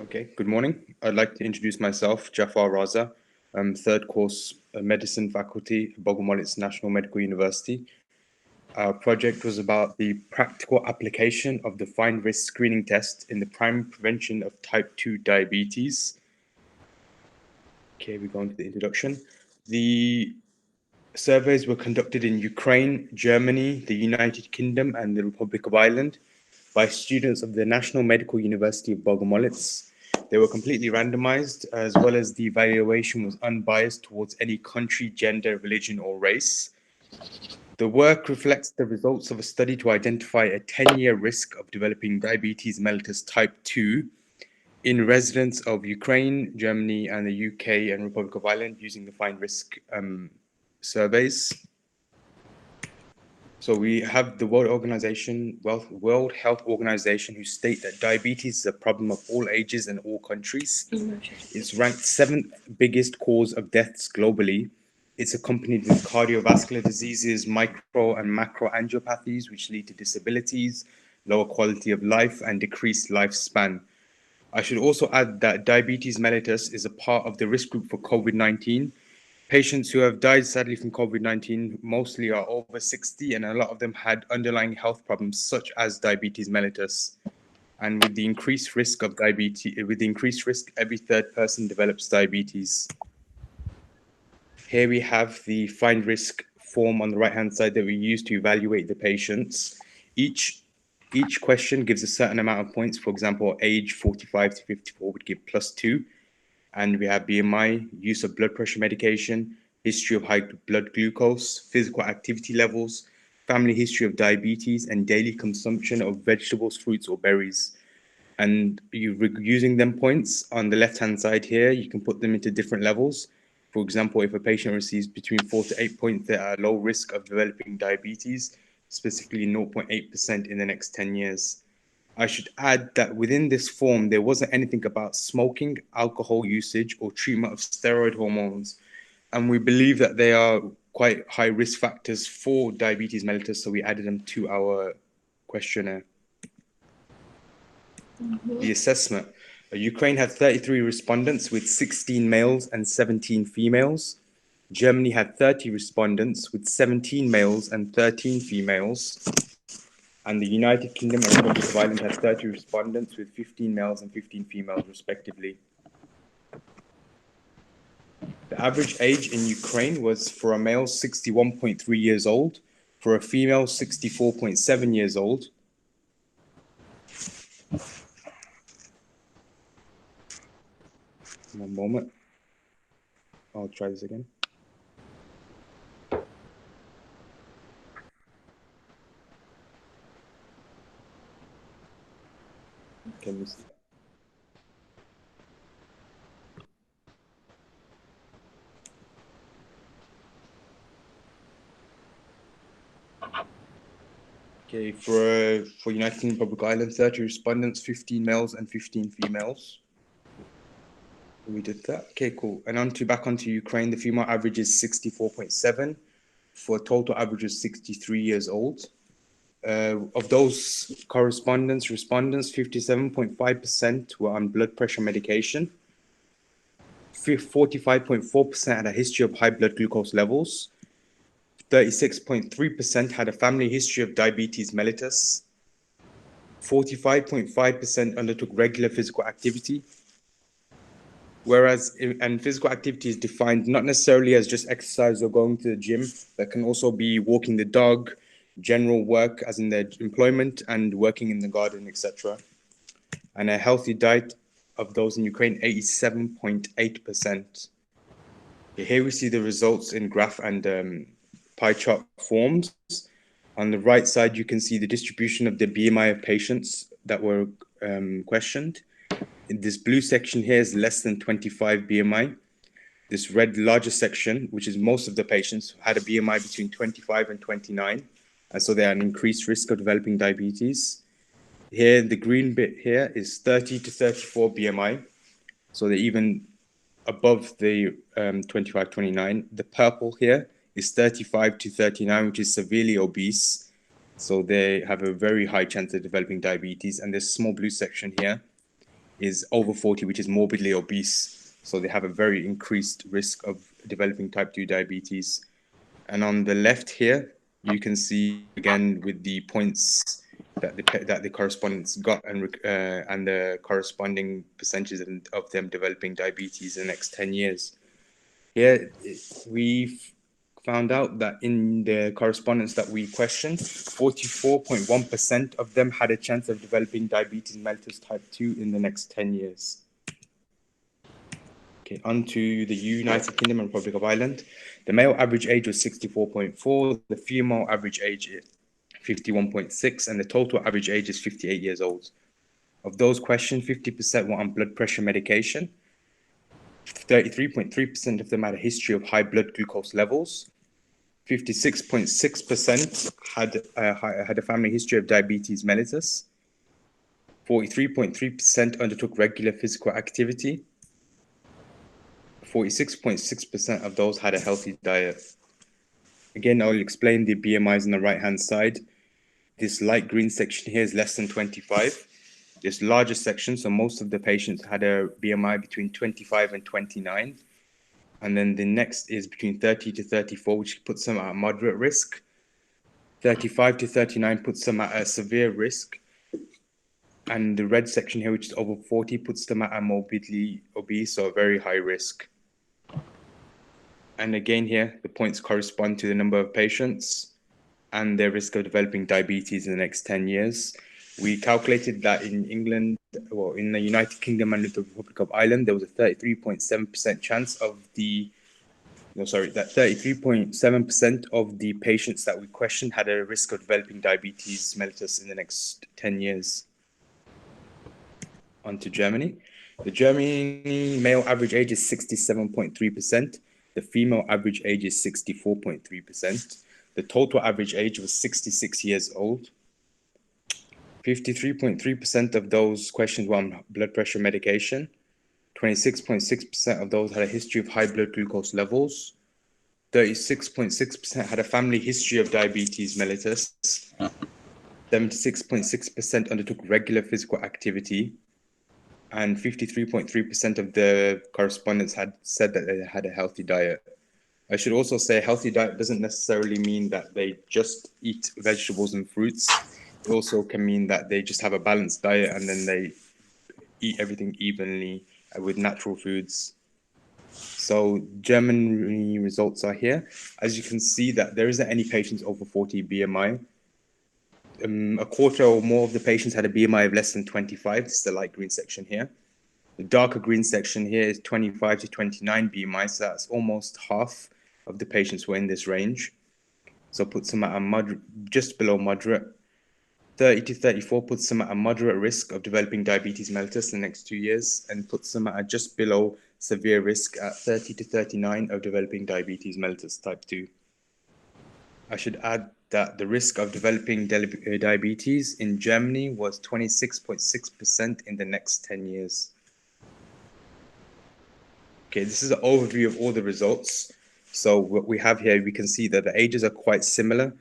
Okay, good morning. I'd like to introduce myself, Jafar Raza. I'm third course medicine faculty at Bogomolc's National Medical University. Our project was about the practical application of the defined risk screening test in the primary prevention of type 2 diabetes. Okay, we go into the introduction. The surveys were conducted in Ukraine, Germany, the United Kingdom, and the Republic of Ireland by students of the National Medical University of Bogomolec. They were completely randomized, as well as the evaluation was unbiased towards any country, gender, religion, or race. The work reflects the results of a study to identify a 10-year risk of developing diabetes mellitus type 2 in residents of Ukraine, Germany, and the UK and Republic of Ireland using the defined risk surveys. So we have the World Health Organization, who state that diabetes is a problem of all ages and all countries. It's ranked 7th biggest cause of deaths globally. It's accompanied with cardiovascular diseases, micro and macro angiopathies, which lead to disabilities, lower quality of life, and decreased lifespan. I should also add that diabetes mellitus is a part of the risk group for COVID-19. Patients who have died sadly from COVID-19 mostly are over 60, and a lot of them had underlying health problems such as diabetes mellitus. And with the increased risk of diabetes, every third person develops diabetes. Here we have the find risk form on the right-hand side that we use to evaluate the patients. Each question gives a certain amount of points. For example, age 45 to 54 would give +2. And we have BMI, use of blood pressure medication, history of high blood glucose, physical activity levels, family history of diabetes, and daily consumption of vegetables, fruits, or berries. And using them points on the left-hand side here, you can put them into different levels. For example, if a patient receives between 4 to 8 points, they are low risk of developing diabetes, specifically 0.8% in the next 10 years. I should add that within this form, there wasn't anything about smoking, alcohol usage, or treatment of steroid hormones. And we believe that they are quite high risk factors for diabetes mellitus, so we added them to our questionnaire. The assessment. Ukraine had 33 respondents with 16 males and 17 females. Germany had 30 respondents with 17 males and 13 females. And the United Kingdom and Republic of Ireland had 30 respondents with 15 males and 15 females, respectively. The average age in Ukraine was, for a male, 61.3 years old, for a female, 64.7 years old. One moment. I'll try this again. Can we see? Okay, for United Kingdom, Republic of Ireland, 30 respondents, 15 males and 15 females. We did that. Okay, cool. And back onto Ukraine, the female average is 64.7 for a total average of 63 years old. Of those respondents, 57.5% were on blood pressure medication. 45.4% had a history of high blood glucose levels. 36.3% had a family history of diabetes mellitus. 45.5% undertook regular physical activity. And physical activity is defined not necessarily as just exercise or going to the gym, but can also be walking the dog, general work as in their employment, and working in the garden, etc. And a healthy diet of those in Ukraine, 87.8%. Here we see the results in graph and pie chart forms. On the right side, you can see the distribution of the BMI of patients that were questioned. In this blue section here is less than 25 BMI. This red larger section, which is most of the patients, had a BMI between 25 and 29. And so they are an increased risk of developing diabetes. Here, the green bit here is 30 to 34 BMI. So they're even above the 25, 29. The purple here is 35 to 39, which is severely obese. So they have a very high chance of developing diabetes. And this small blue section here is over 40, which is morbidly obese. So they have a very increased risk of developing type 2 diabetes. And on the left here, you can see again with the points that the correspondents got and the corresponding percentages of them developing diabetes in the next 10 years. Here, we've found out that in the correspondents that we questioned, 44.1% of them had a chance of developing diabetes mellitus type 2 in the next 10 years. Okay, on to the United Kingdom and Republic of Ireland. The male average age was 64.4, the female average age is 51.6, and the total average age is 58 years old. Of those questioned, 50% were on blood pressure medication. 33.3% of them had a history of high blood glucose levels. 56.6% had a family history of diabetes mellitus. 43.3% undertook regular physical activity. 46.6% of those had a healthy diet. Again, I'll explain the BMIs on the right-hand side. This light green section here is less than 25. This larger section, so most of the patients had a BMI between 25 and 29. And then the next is between 30 to 34, which puts them at moderate risk. 35 to 39 puts them at a severe risk. And the red section here, which is over 40, puts them at a morbidly obese or very high risk. And again here, the points correspond to the number of patients and their risk of developing diabetes in the next 10 years. We calculated that in England, well, in the United Kingdom and the Republic of Ireland, there was a 33.7% chance of that 33.7% of the patients that we questioned had a risk of developing diabetes mellitus in the next 10 years. On to Germany. The Germany male average age is 67.3%. The female average age is 64.3%. The total average age was 66 years old. 53.3% of those questioned were on blood pressure medication. 26.6% of those had a history of high blood glucose levels. 36.6% had a family history of diabetes mellitus. 76.6% undertook regular physical activity. And 53.3% of the correspondents had said that they had a healthy diet. I should also say a healthy diet doesn't necessarily mean that they just eat vegetables and fruits. It also can mean that they just have a balanced diet and then they eat everything evenly with natural foods. So Germany results are here. As you can see that there isn't any patients over 40 BMI. A quarter or more of the patients had a BMI of less than 25. This is the light green section here. The darker green section here is 25 to 29 BMI. So that's almost half of the patients were in this range. So puts them at a just below moderate. 30 to 34 puts them at a moderate risk of developing diabetes mellitus in the next 2 years and puts them at a just below severe risk at 30 to 39 of developing diabetes mellitus type 2. I should add that the risk of developing diabetes in Germany was 26.6% in the next 10 years. Okay, this is an overview of all the results. So what we have here, we can see that the ages are quite similar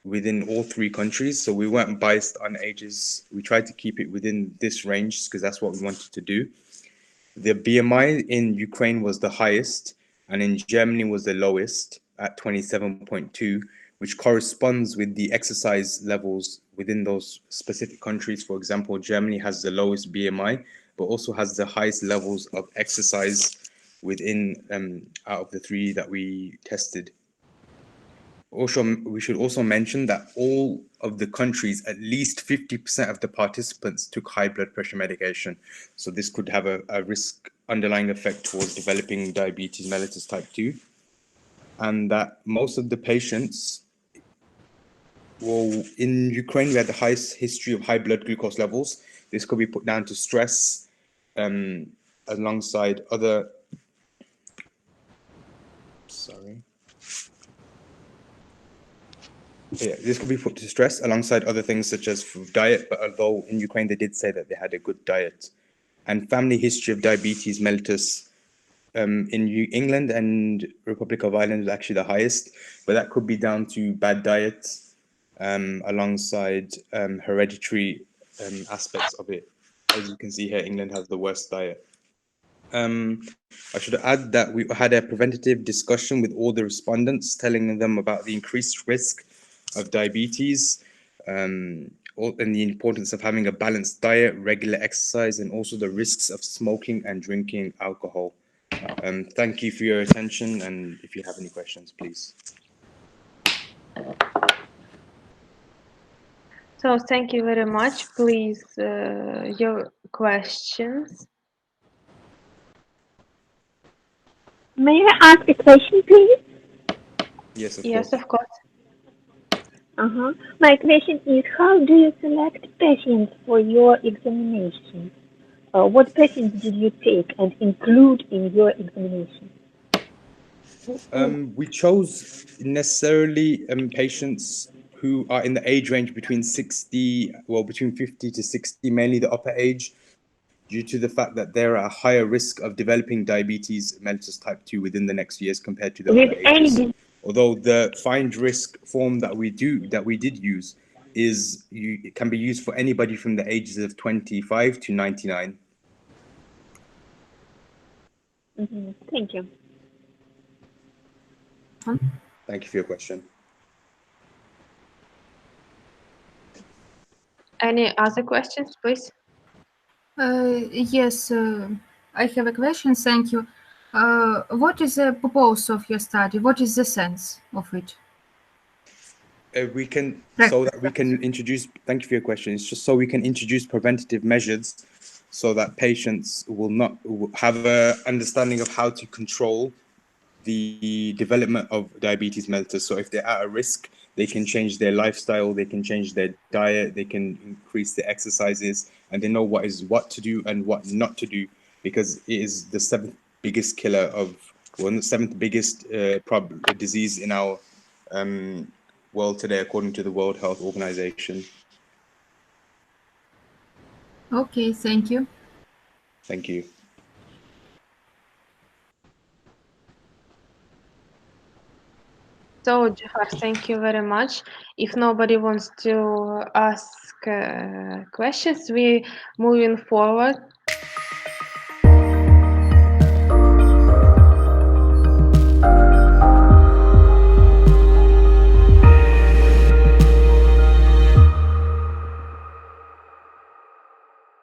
within all three countries. So we weren't biased on ages. We tried to keep it within this range because that's what we wanted to do. The BMI in Ukraine was the highest and in Germany was the lowest at 27.2, which corresponds with the exercise levels within those specific countries. For example, Germany has the lowest BMI, but also has the highest levels of exercise within out of the three that we tested. Also, we should also mention that all of the countries, at least 50% of the participants took high blood pressure medication. So this could have a risk underlying effect towards developing diabetes mellitus type 2. And that most of the patients, well, in Ukraine, we had the highest history of high blood glucose levels. This could be put down to stress alongside other, this could be put to stress alongside other things such as diet, but although in Ukraine they did say that they had a good diet. And family history of diabetes mellitus in England and Republic of Ireland was actually the highest, but that could be down to bad diet alongside hereditary aspects of it. as you can see here, England has the worst diet. I should add that we had a preventative discussion with all the respondents, telling them about the increased risk of diabetes, and the importance of having a balanced diet, regular exercise, and also the risks of smoking and drinking alcohol. Thank you for your attention, and if you have any questions, please. So thank you very much. Please, your questions. May I ask a question, please? Yes, of Yes, course. of course. My question is, how do you select patients for your examination? What patients did you take and include in your examination? We chose necessarily patients who are in the age range between 50 to 60, mainly the upper age, due to the fact that they're at a higher risk of developing diabetes mellitus type 2 within the next years compared to the With other ages. any Although the find risk form that we did use it can be used for anybody from the ages of 25 to 99. Thank you. Thank you for your question. Any other questions, please? Yes, I have a question. Thank you. What is the purpose of your study? What is the sense of it? So that we can introduce. Thank you for your question. It's just so we can introduce preventative measures, so that patients will not have an understanding of how to control the development of diabetes mellitus. So if they're at a risk, they can change their lifestyle, they can change their diet, they can increase their exercises, and they know what to do and what not to do, because it is the seventh biggest disease in our world today, according to the World Health Organization. Okay, thank you. Thank you. So, Jafar, thank you very much. If nobody wants to ask questions, we moving forward